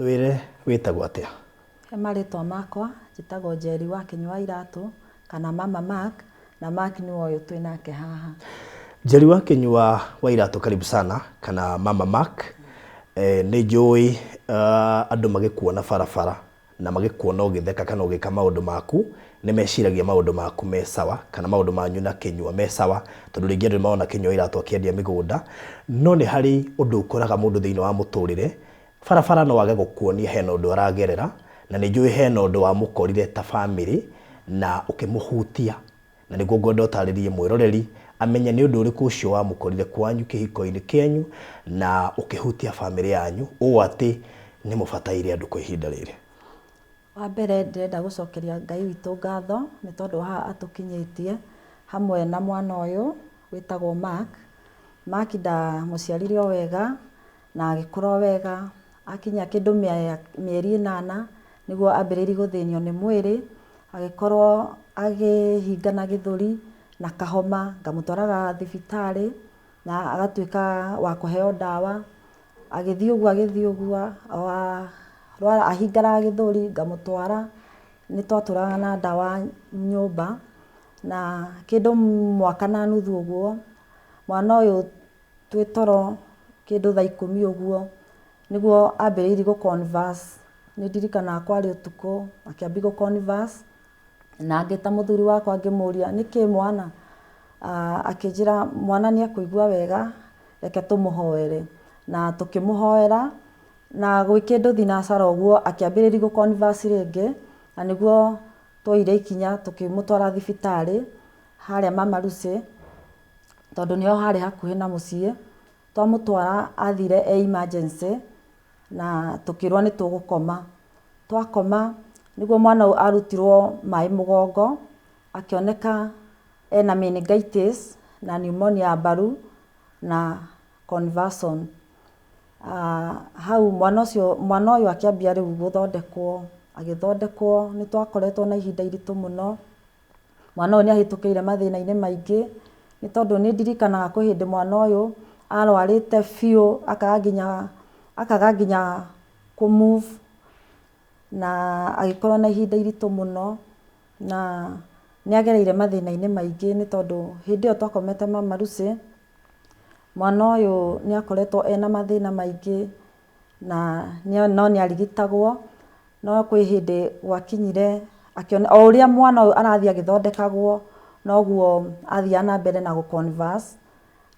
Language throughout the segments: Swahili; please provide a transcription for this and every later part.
Twire witagwo atia? He marĩtwa makwa njĩtagwo Njeri wa Kĩnyua Iratũ kana Mama Mark, na Mark nĩ ũyũ twĩ nake haha. Njeri wa Kĩnyua wa Iratũ, karibu sana, kana Mama Mark. Nĩ njũĩ andũ magĩkuona barabara na magĩkuona ũgĩtheka kana ũgĩka maũndũ maku nĩ meciragia maũndũ maku me sawa, kana maũndũ manyu na Kĩnyua me sawa, tondũ rĩngĩ andũ maona Kĩnyua Iratũ akĩendia mĩgũnda. No nĩ harĩ ũndũ ũkoraga mũndũ thĩinĩ wa mũtũrĩre, barabara no wage gũkuonia hena ũndũ aragerera, na nĩ njũĩ hena ũndũ wamũkorire ta bamĩrĩ na ũkĩmũhutia, na nĩguo ngwenda ũtarĩrie mwĩroreri amenye nĩ ũndũ ũrĩkũ ũcio wamũkorire kwanyu kĩhiko-inĩ kĩanyu na ũkĩhutia bamĩrĩ yanyu ũũ atĩ nĩ mũbataire andũ kwa ihinda rĩrĩ. Wa mbere ndĩrenda gũcokeria Ngai witũ ngatho nĩ tondũ haha atũkinyĩtie hamwe na mwana ũyũ wĩtagwo Mark. Mark ndamũciarire o wega na agĩkũra o wega, akinyia kĩndũ mĩeri 8 nĩguo ambĩrĩrie gũthĩnio nĩ mwĩrĩ, agĩkorwo agĩhingana gĩthũri na kahoma, ngamũtwaraga thibitarĩ na agatuĩka wa kũheo ndawa. Agĩthiĩ ũguo ahingaraga gĩthũri ngamũtwara, nĩ twatũraga na ndawa nyũmba, na kĩndũ mwaka na nuthu ũguo mwana ũyũ twĩ toro kĩndũ thaa 10 ũguo nĩguo ambĩrĩirie gũ converse. Nĩ ndirikanaga kwarĩ ũtukũ akĩambia gũ converse, na ngĩta mũthuri wakwa ngĩmũria nĩkĩ mwana, akĩnjĩra mwana nĩ ekũigua wega, reke tũmũhoere. Na tũkĩmũhoera na gwĩ kĩndũ thinacara ũguo akĩambĩrĩria gũ converse rĩngĩ, na nĩguo tuoire ikinya tũkĩmũtwara thibitarĩ harĩa Mama Lucy, tondũ nĩho harĩ hakuhĩ na mũciĩ. Twamũtwara athire emergency na tũkĩrwo nĩ tũgũkoma. Twakoma nĩguo mwana ũyũ arutirwo maĩ mũgongo, akĩoneka ena meningitis na pneumonia ya mbaru na conversion. Hau mwana ũyũ akĩambia rĩu gũthondekwo, agĩthondekwo. Nĩ twakoretwo na ihinda iritũ mũno. Mwana ũyũ nĩ ahĩtũkĩire mathĩna-inĩ maingĩ, nĩ tondũ nĩ ndirikanaga kwĩ hĩndĩ mwana ũyũ arwarĩte biũ akaga nginya kũ move, na agĩkorwo na ihinda iritũ mũno, na nĩ agereire mathĩna-inĩ maingĩ, nĩ tondũ hĩndĩ ĩyo twakomete Mama Lucy mwana ũyũ nĩ akoretwo ena mathĩna maingĩ no nĩ arigitagwo. No kwĩ hĩndĩ gwakinyire o ũrĩa mwana ũyũ arathiĩ agĩthondekagwo noguo athiaga na mbere na gũ converse,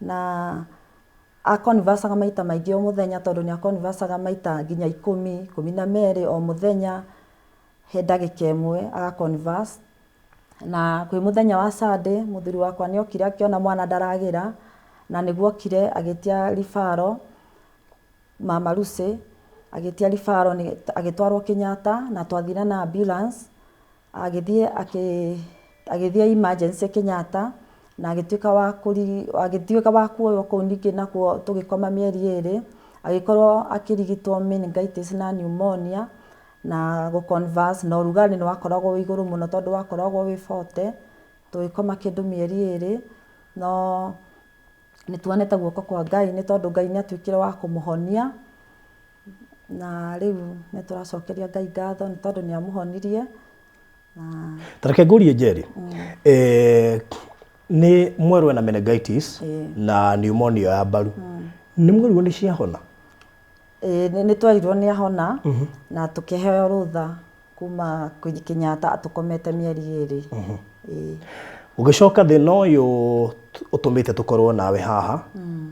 na conversaga maita maingĩ o mũthenya, tondũ nĩ conversaga maita nginya 12 o mũthenya he ndagĩka ĩmwe converse. Na kwĩ mũthenya wa Sunday mũthuri wakwa nĩ okire akĩona mwana ndaragĩra, na nĩguo okire agĩtia referral Mama Lucy, agĩtia referral agĩtwarwo Kenyatta, na twathire na ambulance. Agĩthiĩ emergency Kenyatta na agĩtuĩka wa kuoywo kũu ningĩ nakuo tũgĩkoma mĩeri 2, agĩkorwo akĩrigitwo meningitis na pneumonia na gũ converse, na ũrugarĩ nĩ wakoragwo wĩ igũrũ mũno tondũ wakoragwo wĩ 40. Tũgĩkoma kĩndũ mĩeri 2, no nĩ tuonete guoko kwa Ngai, nĩ tondũ Ngai nĩ atuĩkire wa kũmũhonia, na rĩu nĩ tũracokeria Ngai ngatho nĩ tondũ nĩ amũhonirie. Tareke ngũrie Njeri, nĩ mwerũ ena meningitis na pneumonia ya mbaru, nĩ mwerirwo nĩ ciahona? Nĩ twerirwo nĩ ahona na tũkĩheo rũtha kuma Kenyatta tũkomete mĩeri 2. Ũgĩcoka thĩna ũyũ ũtũmĩte tũkorwo nawe haha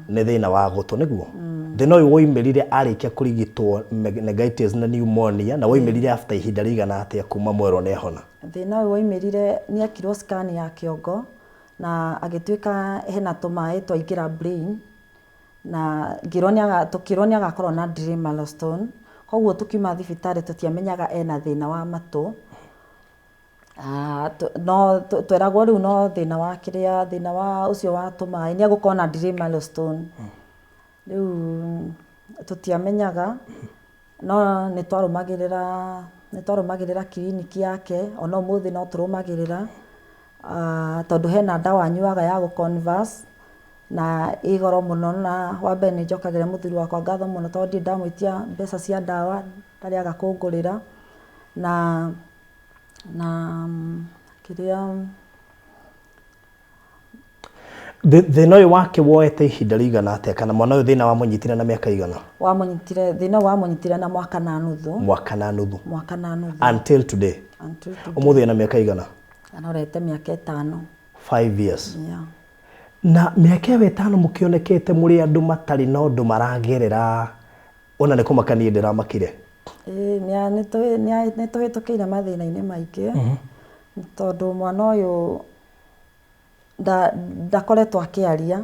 nĩ thĩna wa gũtũ, nĩguo? Thĩna ũyũ woimĩrire arĩkia kũrigitwo meningitis na pneumonia, na woimĩrire after ihinda rĩigana atĩa kuma mwerwo nĩ ahona? Thĩna ũyũ woimĩrire nĩ ekirwo scan ya kĩongo na agĩtuĩka hena tũmaĩ twaingĩra brain, na tũkĩrwo nĩ agakorwo na Drain Milestone. Koguo tũkiuma thibitarĩ tũtiamenyaga ena thĩna wa matũ, no tweragwo rĩu no thĩna wa ũcio wa tũmaĩ nĩ egũkorwo na Drain Milestone. Rĩu tũtiamenyaga, no nĩ twarũmagĩrĩra kiriniki yake, ona ũmũthĩ no tũrũmagĩrĩra, tondũ hena ndawa anyuaga ya gũ converse, na igoro muno na wambe ni njokagire muthuri wakwa ngatho muno tondi ndamwitia mbeca cia ndawa ndariaga kungurira na kiria thina uyu wake woete ihinda rigana atia kana mwana uyu thina wamunyitire na miaka igana thina wamunyitire na mwaka na nuthu until today umuthi na miaka igana anorete miaka 5 years na miaka 5 mukionekete muri andu matari na undu maragerera ona ne kumakanie ndiramakire ni tuhitukiire mathina-ini maingi tondu mwana uyu ndakoretwo akiaria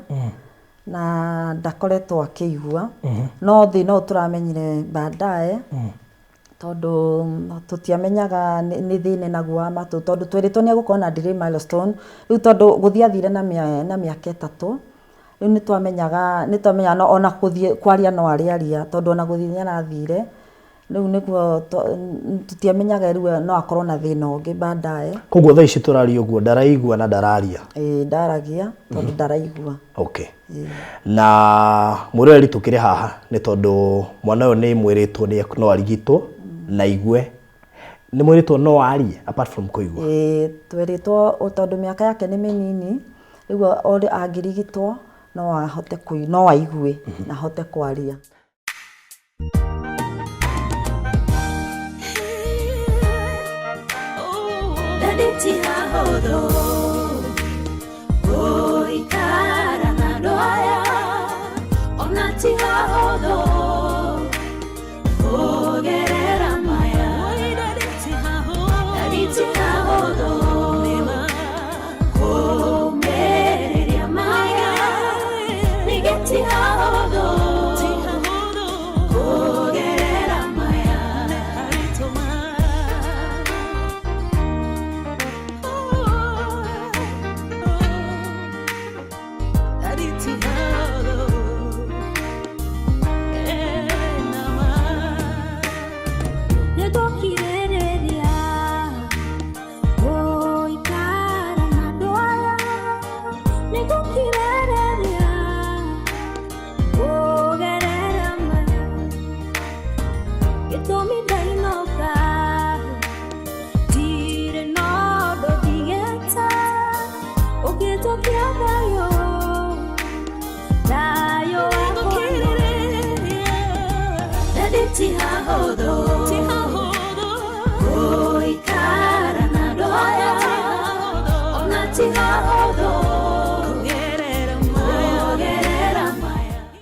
na ndakoretwo akigua no thina turamenyire baadaye tondu tutiamenyaga ni thine naguo wa matu tondu twiritwo ni gukorwo na delay milestone riu tondu guthiathire na miaka 3 riu ni twamenya ona kuthie kwaria no ariaria tondu ona guthia arathire riu niguo tutiamenyaga riu no akorwo na thina ungi baadaye koguo thaa ici turaria uguo ndaraigua na ndararia ndaragia tondu ndaraigua okay na mureri tukire haha ni tondu mwana uyu ni mwiritwo ni no arigitwo na igwe ni mwiritwo no arie apart from kuigua twiritwo tondu miaka yake ni minini riu angirigitwo no ahote no aigue na ahote kwaria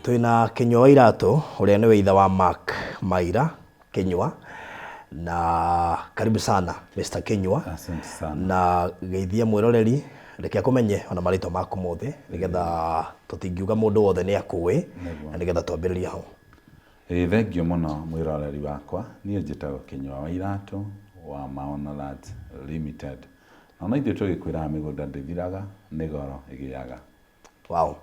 Twina Kinyua Wairatu uria niwe itha wa Mark Maira Kinyua na karibu sana Mr. Kinyua. Asante sana. Na geithia mwiroreri reke akumenye ona marito maku mothe nigetha tutingiuga mundu wothe ni akui na nigetha twambiriria ho. Thengio muno mwiroreri wakwa nie njitagwo Kinyua Wairatu wa Maono Lands Limited. Na no ithuĩ tũgĩkwĩra mĩgũnda ndĩthiraga nĩ goro ĩgĩaga. Wow.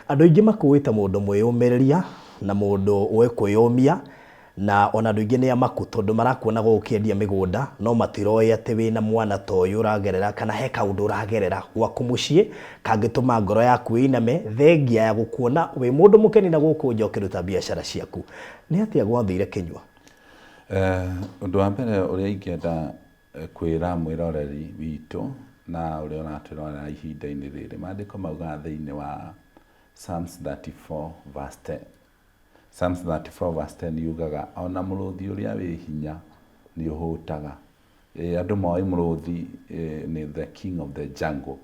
Andũ aingĩ makuĩte mũndũ mwĩyũmĩrĩria na mũndũ ũĩ kwĩyũmia na ona andũ aingĩ nĩ amaku tondũ marakuona gũkĩendia mĩgũnda no matiroĩ atĩ wĩna mwana ta ũyũ ũragerera kana he kaũndũ ũragerera gwaku mũciĩ kangĩtũma ngoro yaku ĩiname thengia ya gũkuona wĩ mũndũ mũkeni na gũkũ nja ũkĩruta biacara ciaku. Nĩ atĩa gwathire Kinyua? Ũndũ wa mbere ũrĩa ingĩenda kwĩra mwĩroreri witũ na ũrĩa ũratwĩrorera ihinda-inĩ rĩrĩ maandĩko mauga thĩinĩ wa Psalms 34 verse 10. Psalms 34 verse 10 yugaga ona mũrũthi ũrĩa wĩ hinya nĩ ũhũtaga. Andũ moĩ mũrũthi nĩ the king of the jungle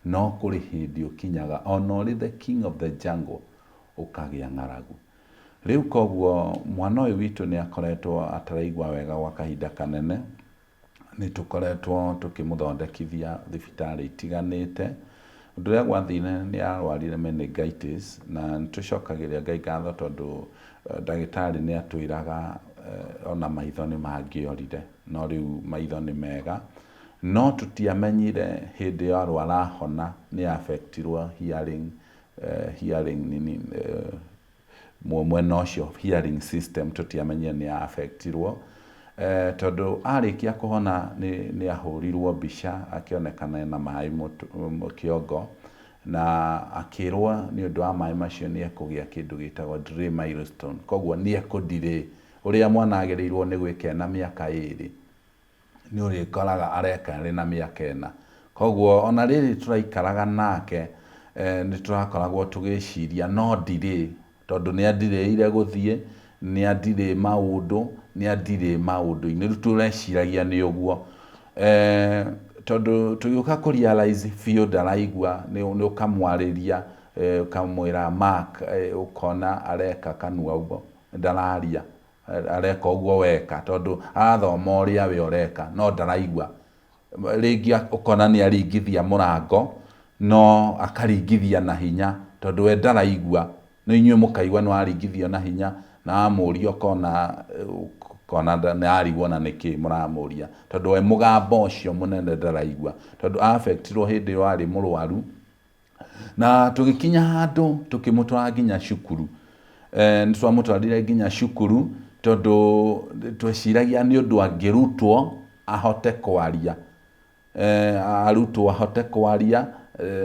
no kũrĩ hĩndĩ ũkinyaga ona ũrĩ the king of the jungle ũkagĩa ng'aragu. Rĩu koguo mwana ũyũ witũ nĩ akoretwo ataraigua wega gwa kahinda kanene nĩ tũkoretwo tũkĩmũthondekithia thibitarĩ itiganĩte. Ũndũ ũrĩa gwathire nĩ arwarire meningitis na nĩ tũcokagĩria Ngai ngatho tondũ ndagĩtarĩ nĩ atwĩraga ona maitho nĩ mangĩorire no rĩu maitho nĩ mega no tũtiamenyire hĩndĩ ya arwara ahona nĩ affectirwo hearing mwena ũcio hearing system tũtiamenyire nĩ affectirwo tondu arĩkia kũhona nĩ ahũrirwo mbica akĩonekana na maĩ kĩongo na akirwo ni undu wa mai macio ni ekugia kindu gitagwo delay milestone koguo ni ekudelay uria mwana agereirwo ni gwikena miaka 2 ni urikoraga areka ri na miaka 4 koguo ona riri turaikaraga nake ni turakoragwo tugiciria no delay tondu ni adelay guthie ni adelay maundu ni adelay maundu-ini riu tureciragia ni uguo tondu tugiuka ku realize field ndaraigua ni ukamwariria ukamwira Mark ukona areka kanua uguo ndararia areka uguo weka tondu athoma uria we ureka no ndaraigua ringi ukona ni aringithia murango no akaringithia na hinya tondu we ndaraigua no inyuĩ mukaigua no aringithio na hinya na amurio kona na arigwo na niki muramuria tondu we mugambo ucio munene ndaraigua tondu affectirwo hindi ĩyo arĩ mũrwaru na tugikinya handu tukimutwara nginya cukuru ni twamutwarire nginya cukuru tondu tweciragia ni undu angirutwo ahote kwaria arutwo ahote kwaria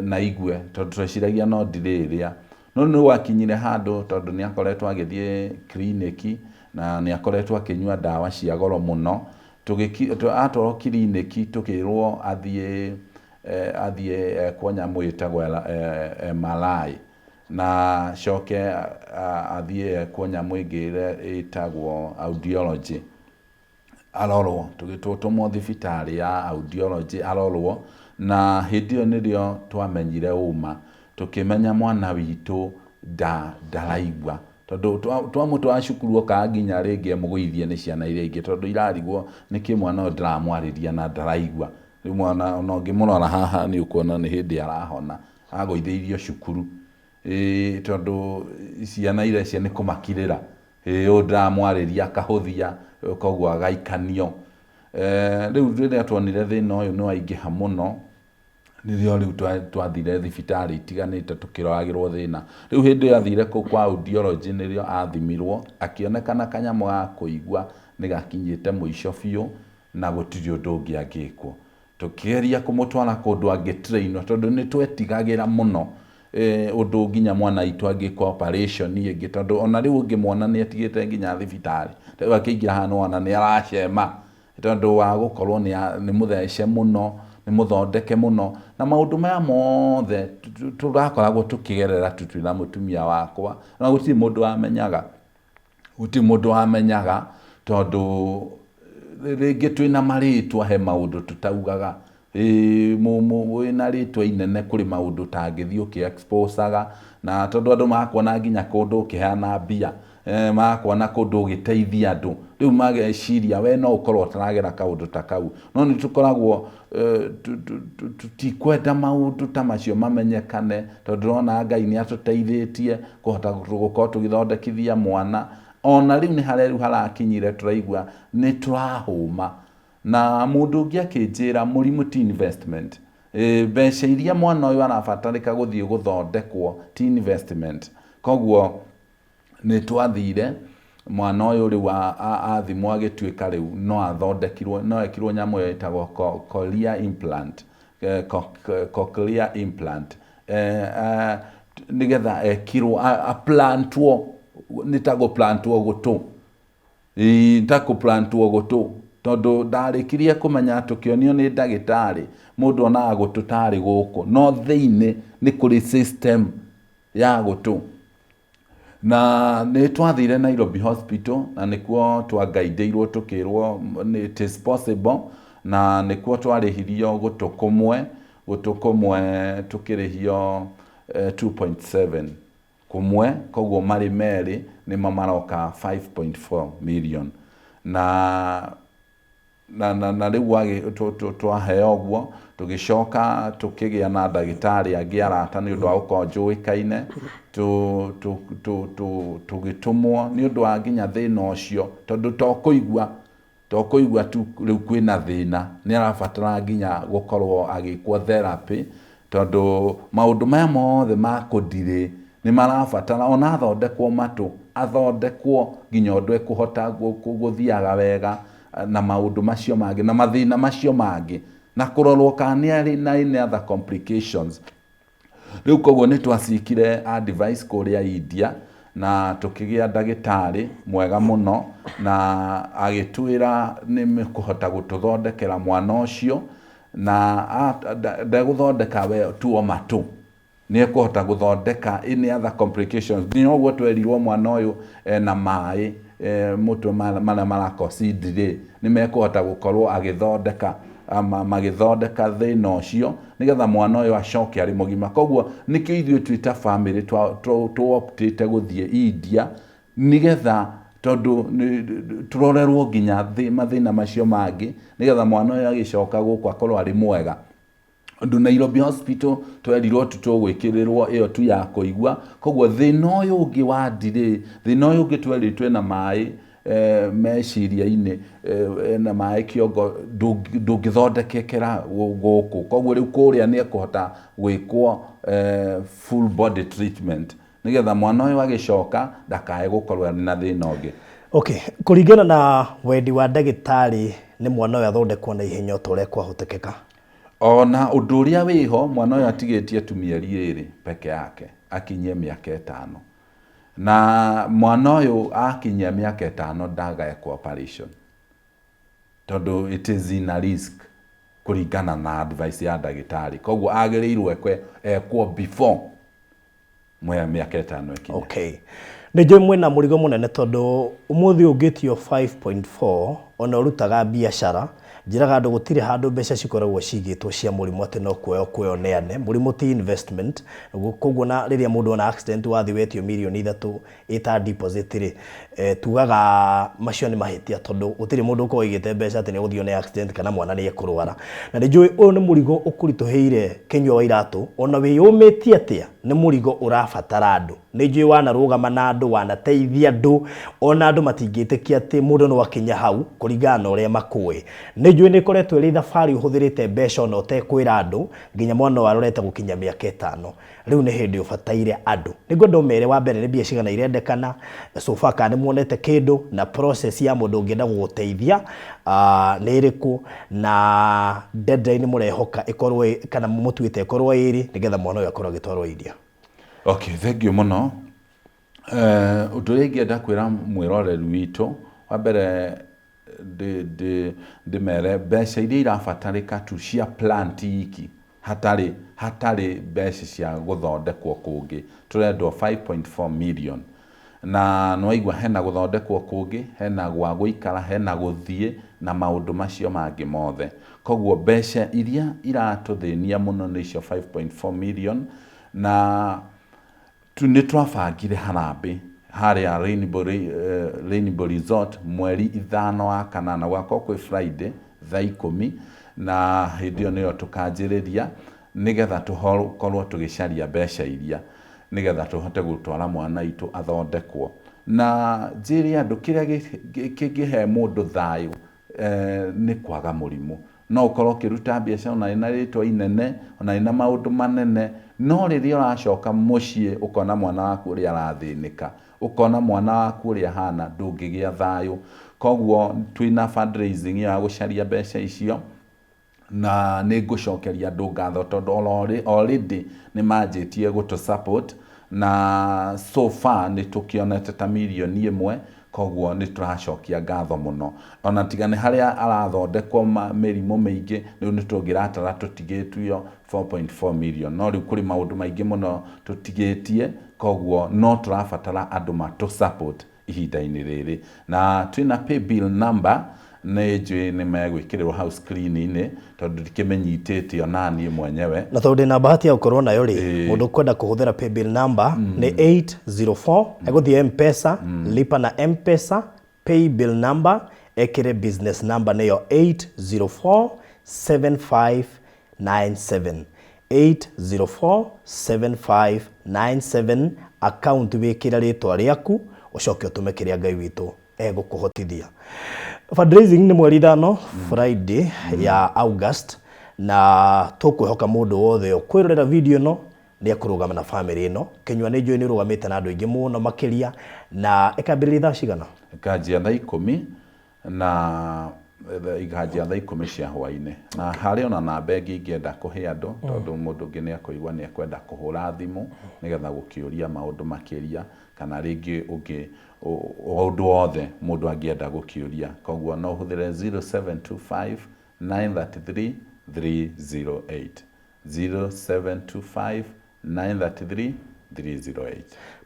na igue tondu tweciragia no ndiriria no ni wakinyire handu tondu ni akoretwo agithie kliniki na ni akoretwo akinyua dawa cia goro muno atwarwo kliniki tukirwo athie kwa nyamu itagwo MRI na coke athie kwa nyamu ingire itagwo audiology arorwo tugitutwo thibitari ya audiology arorwo na hindi ĩyo nĩrĩo twamenyire uma tukimenya mwana witu ndaraigua tondu twamutwara cukuru okaga nginya ringi mugũithie ni ciana iria ingĩ tondu irarigwo niki mwana ũyũ ndiramwarĩria na ndaraigua rĩu mwana ona ũngĩmũrora haha ni ũkuona ni hindi arahona agũithĩirio cukuru tondu ciana iria cia ni kũmakirĩra ũyũ ndiramwarĩria akahũthia koguo agaikanio rĩu rĩrĩa tuonire thĩna ũyũ nĩ waingĩha mũno nĩrĩo rĩu twathire thibitari itiganĩte tukĩroragĩrwo thĩna rĩu hĩndĩ ĩyo athire kũu kwa audiology nĩrĩo athimirwo akĩonekana kanyamũ ga kũigua nĩ gakinyĩte mũico biũ na gũtirĩ ũndũ ũngĩ angĩkwo tukĩgeria kũmũtwara kũndũ angĩ-trainwo tondu nĩ twetigagĩra mũno ũndũ nginya mwana witũ angĩka operation ĩngĩ tondu ona rĩu ũngĩmwona nĩ atigĩte nginya thibitari rĩu akĩingĩra haha nĩwona nĩ aracema tondu wa gũkorwo nĩ mũthece mũno nĩ mũthondeke mũno na maũndũ maya mothe tũrakoragwo tũkĩgerera twĩna mũtumia wakwa na gũtirĩ mũndũ wamenyaga tondu rĩngĩ twĩna marĩtwa he maũndũ tũtaugaga wĩna rĩtwa inene kũrĩ maũndũ tangĩthiĩ ũkĩ-expose-aga na tondu andũ makuona nginya kũndũ ũkĩheana mbia makuona kũndũ ũgĩteithia andũ rĩu mageciria we no ũkorwo ũtaragera kaũndũ ta kau no nĩ tũkoragwo tutikwenda maũndũ ta macio mamenyekane tondu ũrona Ngai nĩ atũteithĩtie kũhota gũkorwo tũgĩthondekithia mwana ona rĩu nĩ harĩa rĩu harakinyire tũraigua nĩ tũrahũma na mũndũ ũngĩ akĩnjĩra mũrimũ ti investment mbeca iria mwana ũyũ arabatarĩka gũthiĩ gũthondekwo ti investment koguo nĩ twathire mwana ũyũ rĩu athimwo agĩtuĩka rĩu no athondekirwo no ekirwo nyamũ ĩyo ĩtagwo cochlear implant nĩgetha ekirwo aplantwo nĩtagwo plantwo gũtũ gũtũ tondu ndarĩkirie kũmenya tũkĩonio nĩ ndagĩtarĩ mũndũ onaga gũtũ tarĩ gũkũ no thĩinĩ nĩ kũrĩ system ya gũtũ na nĩ twathire Nairobi Hospital na nĩkuo twangaithĩirwo tukĩrwo it is possible na nĩkuo twarĩhirio gũtũ kũmwe tukĩrĩhio 2.7 kũmwe koguo marĩ merĩ nĩmo maroka 5.4 million na rĩu twaheo ũguo tũgĩcoka tũkĩgĩa na ndagĩtarĩ angĩ arata nĩ ũndũ wa gũkorwo njũĩkaine tũgĩtũmwo nĩ ũndũ wa nginya thĩna ũcio tondu tokũigua tu rĩu kwĩna thĩna nĩ arabatara nginya gũkorwo agĩkwo therapy tondu maũndũ maya mothe ma kũndirĩ nĩ marabatara ona athondekwo matũ athondekwo nginya ũndũ ekũhota gũthiaga wega na maũndũ macio mangĩ na mathĩna macio mangĩ na kũrorwo kana nĩ arĩ na other complications Riu koguo ni twacikire advice kuria India na tukigia ndagitari mwega muno na agitwira ni mekuhota gututhondekera mwana ucio na ndaguthondeka we tuo matu ni ekuhota guthondeka any other complications ni ogwo twerirwo mwana uyu na mai mutwe marako sidire ni mekuhota gukorwo agithondeka magithondeka thina ucio nigetha mwana uyu acoke ari mugima koguo nikio ithuĩ twita family tu optite guthie India nigetha tondu turorerwo nginya mathina macio mangi nigetha mwana uyu agicoka guku akorwo ari mwega ndu Nairobi Hospital twerirwo tutugwikirirwo iyo tu ya kuigua koguo thina uyu ungi wa ndire thina uyu ungi tweritwe na mai meciria-ini na mai kiongo ndungithondekekera guku koguo riu kuria ni ekuhota gwikwo full body treatment nigetha mwana uyu agicoka ndakae gukorwo na thina ungi. Okay, kuringana na wendi wa ndagitari ni mwana uyu athondekwo na ihenya utoria kwahotekeka. Ona undu uria wiho mwana uyu atigitie tu mieri 2 peke yake akinyie miaka 5 na mwana uyu akinyia miaka 5 ndagaekwo operation tondu it is in a risk kuringana na advice ya ndagitari koguo agirirwo ekwo before miaka 5 ikinya. Okay, nijui mwina murigo munene tondu umuthi ungitio 5.4 ona urutaga biashara njiraga andu gutire handu mbeca cikoragwo cigitwo cia murimu ati no kuoyo neane murimu ti investment koguo na riria mundu ona accident wathi wetio milioni 3 ita deposit ri tugaga macio ni mahitia tondu gutire mundu uko igite mbeca ati ni guthio ni accident kana mwana ni ekurwara na njui uyu ni murigo ukurituheire Kenyua Wairatu ona wiyumitie atia ni murigo urabatara andu njui wanarugama na andu wanateithia andu ona andu matingitikia ati mundu no akinya hau kuringana na uria makui njui ni koretwo ri thabari uhuthirite mbeca ona utekwira andu nginya mwana warorete gukinya miaka 5 riu ni hindi ubataire andu niguo ndomere wa mbere ni biashara na irendekana sofa kana muonete kindu na process ya mundu ngienda guteithia ni iriku na deadline murehoka ikorwo kana mutuite ikorwo iri nigetha mwana uyu akorwo agitwarwo India. Okay, thank you muno. Undu ringi ndakwira mwiroreri witu wa mbere mere mbeca iria irabatarika tu cia plant iki hatari mbeca cia guthondekwo kungi turendwo 5.4 million na noigwa hena guthondekwo kungi hena gwa guikara hena guthie na maundu macio mangi mothe koguo mbeca iria iratuthinia muno ni cio 5.4 million na ni twabangire harambe haria Rainbow Resort mweri 5 wa kanana gwako kwi Friday thaa 10 na hindio niyo tukanjiriria nigetha tukorwo tugicaria mbeca iria nigetha tuhote gutwara mwana itu athondekwo na njiri andu kiria kingihe mundu thayu ni kwaga murimu no ukorwo kiruta biacara ona ina ritwa inene ona ina maundu manene no riria uracoka mucii ukona mwana waku uria arathinika ukona mwana waku uria hana ndungigia thayu koguo twina fundraising ya gucaria mbeca icio na ni ngucokeria andu ngatho tondu already ni manjitie gutu support na so far ni tukionete ta milioni 1 koguo ni turacokia ngatho muno ona tigane haria arathondekwo mirimu mingi ni tungiratara tutigitio 4.4 million no riu kuri maundu maingi muno tutigitie koguo no turabatara andu matu support ihinda-ini riri na twina pay bill number ni njui ni megwikirirwo hau screen-ini tondu ndikimenyitite ona nie mwenyewe na tondu na bahati ya gukorwo nayo ri mundu kwenda kuhuthira pay bill number ni 804 eguthie M-Pesa lipa na M-Pesa pay bill number ekire business number niyo 8047597 8047597 account wikira ritwa riaku ucoke utume kiria Ngai witu egukuhotithia. Fundraising ni mweri 5 Friday ya August na tukwihoka mundu wothe ukwirorera video no ni akurugama na family no Kenyua ni njui ni rugamite na andu ingi muno makiria na ikambiriria thaa cigana ikanjia thaa 10 na ikanjia thaa 10 cia hwainĩ na harĩ ona namba ĩngĩ ingĩenda kũhe andũ tondũ mũndũ ũngĩ nĩ akũigua nĩ ekwenda kũhũra thimũ nĩgetha gũkĩũria maũndũ makĩria kana rĩngĩ ũndũ wothe mũndũ angĩenda gũkĩũria koguo no ũhũthĩre 0725 933 308 0725 933 308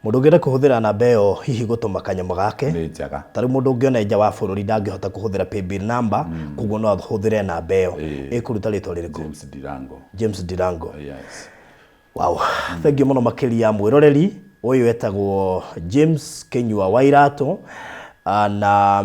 Mũndũ ũngĩenda kũhũthĩra namba ĩyo hihi gũtũma kanyamũ gake nĩ njega tarĩ mũndũ ũngĩ ona nja wa bũrũri ndangĩhota kũhũthĩra paybill number koguo no ahũthĩre namba ĩyo ĩkũruta rĩtwa rĩrĩkũ James Ndirango yes wow thengi mũno makĩria mwĩroreri ũyũ etagwo James Kenyua wa Iratũ na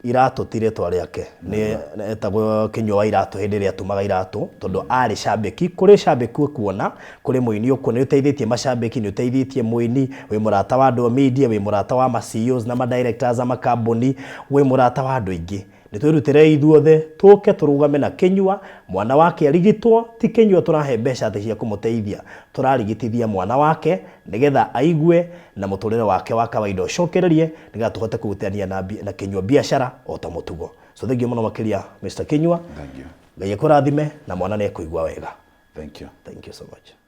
Iratũ ti rĩtwa rĩake nĩ etagwo Kenyua wa Iratũ hĩndĩ ĩrĩa atumaga Iratũ tondũ arĩ cambĩki kũrĩ cambĩki ũkuona kũrĩ mũini ũkuona ũteithĩtie macambĩki nĩ ũteithĩtie mũini wĩ mũrata wa andũ a media wĩ mũrata wa CEOs na directors a makambuni wĩ mũrata wa andũ aingĩ nĩ twĩrutĩre ithuothe tũke tũrũgame na Kenyua mwana wake arigitwo ti Kenyua tũrahe mbeca cia kũmũteithia tũrarigitithia mwana wake nĩgetha aigue na mũtũrĩre wake wa kawaida ũcokererie nĩgetha tũhote kũrutania na Kenyua biacara o ta mũtugo so thank you mũno makĩria Mr. Kenyua thank you Ngai akũrathime na mwana nĩ ekũigua wega thank you so much